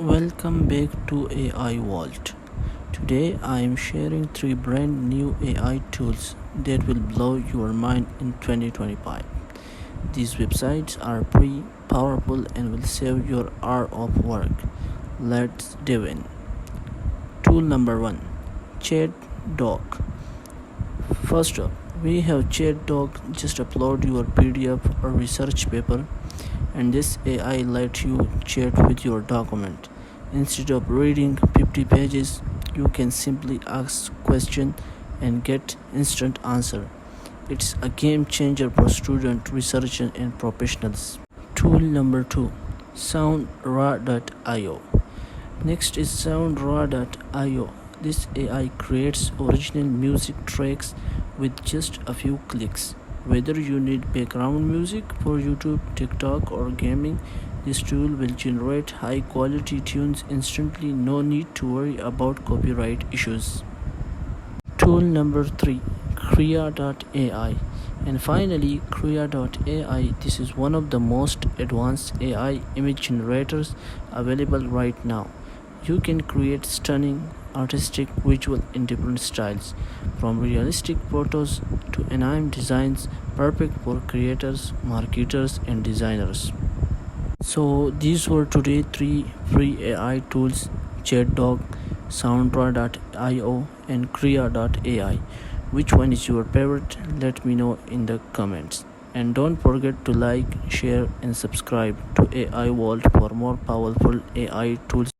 Welcome back to AI Vault. Today I am sharing 3 brand new AI tools that will blow your mind in 2025. These websites are pretty powerful and will save your hour of work. Let's dive in. Tool number 1, ChatDoc. First up, we have ChatDoc. Just upload your PDF or research paper and this AI lets you chat with your document. Instead of reading 50 pages, you can simply ask questions and get instant answer. It's a game changer for students, researchers, and professionals. Tool number 2, SoundRaw.io. Next is SoundRaw.io. This AI creates original music tracks with just a few clicks. Whether you need background music for YouTube, TikTok, or gaming, this tool will generate high quality tunes instantly, no need to worry about copyright issues. Tool number 3, Krea.ai. And finally, Krea.ai. This is one of the most advanced AI image generators available right now. You can create stunning, artistic visual in different styles, from realistic photos to anime designs, perfect for creators, marketers, and designers. So these were today 3 free AI tools: ChatDog, Soundra.io, and Krea.ai. Which one is your favorite? Let me know in the comments. And don't forget to like, share, and subscribe to AI Vault for more powerful AI tools.